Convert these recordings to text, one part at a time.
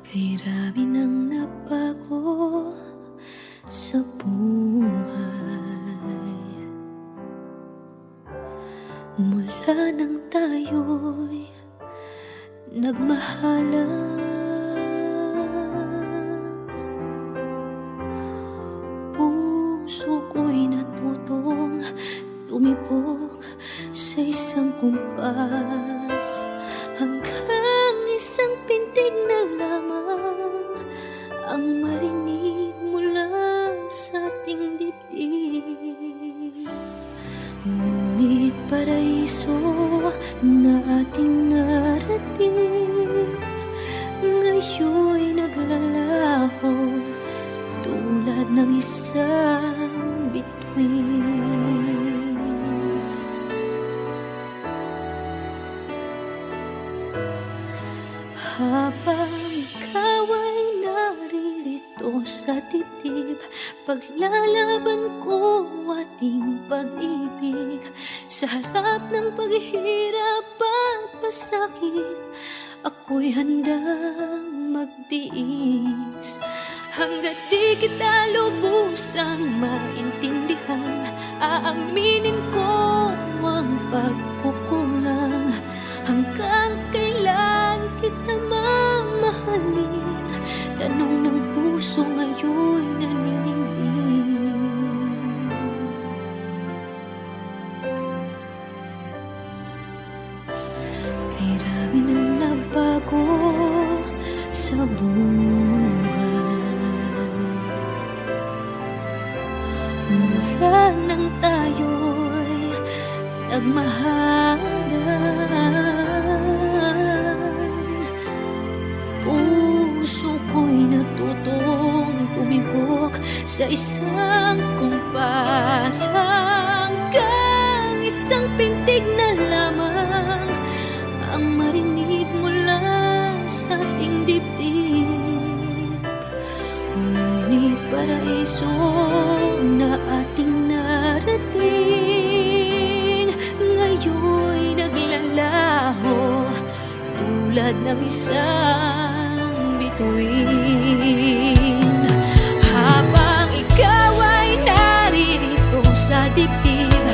Kay rami nang nabago sa buhay, mula nang tayo'y nagmahalan. Puso ko'y natutong tumibok sa isang kumpas, hanggang isang pintig na lamang ang marinig mula sa ating dibdib. Ngunit paraiso na ating narating, ngayon'y naglalaho tulad ng isang bituin. Habang ikaw ay naririto sa dibdib, paglalaban ko ating pag-ibig. Sa harap ng paghihirap at pasakit, ako'y handang magtiis. Hanggat di kita lubusang maintindihan, aaminin ko ang pagkukulang. Hanggang kailan kita mamahalin? Tanong ng puso ngayon naniningning. Kay rami nang nabago sa buhay, mula nang tayo'y nagmahalan. Puso ko'y natutong tumibok sa isang kumpas, hanggang isang pintig na lamang ang marinig mula sa ating dibdib. Ngunit paraiso na ating narating, ngayon'y naglalaho tulad ng isang bituin. Habang ikaw ay naririto sa dibdib,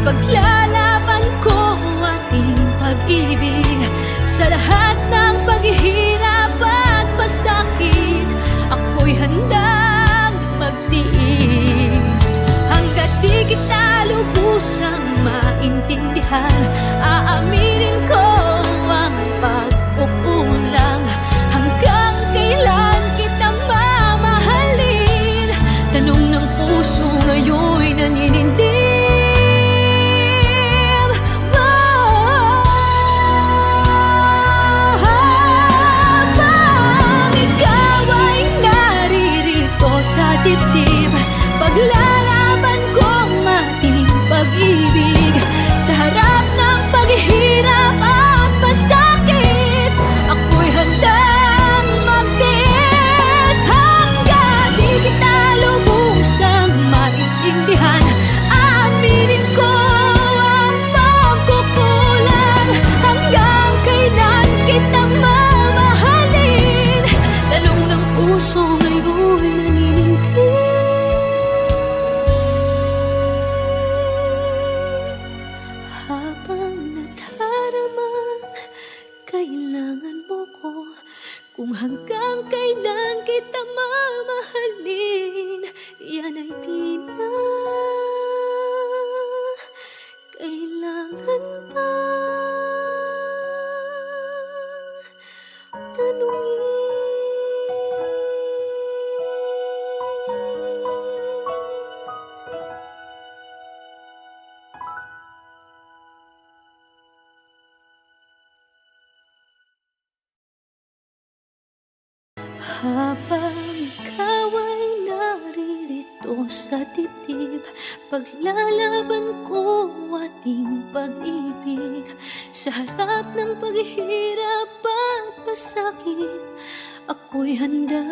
paglalaban ko ating pag-ibig. Sa lahat ng paghihirap at pasakit, ako'y handang magtiis. Hanggat di kita lubusang maintindihan, aaminin ko ang pagkukulang. Hanggang kailan kita mamahalin? Tanong ng puso ngayon'y naninindig. Habang ikaw ay naririto sa dibdib, paglalaban ko ating pag-ibig. Sa harap ng paghihirap at pasakit, ako'y handang magtiis. Hanggang di kita lubusang maintindihan, aaminin ko ang pagkukulang. Hanggang kailan kita mamahalin? Tanong ng puso ngayon naniningning. Habang nadaramang kailangan mo ko, kung hanggang kailan kita mamahalin, yan ay di na kailangan pa tanungin. Habang ikaw ay naririto sa dibdib, paglalaban ko ating pag-ibig. Sa harap ng paghihirap at pasakit, ako'y handa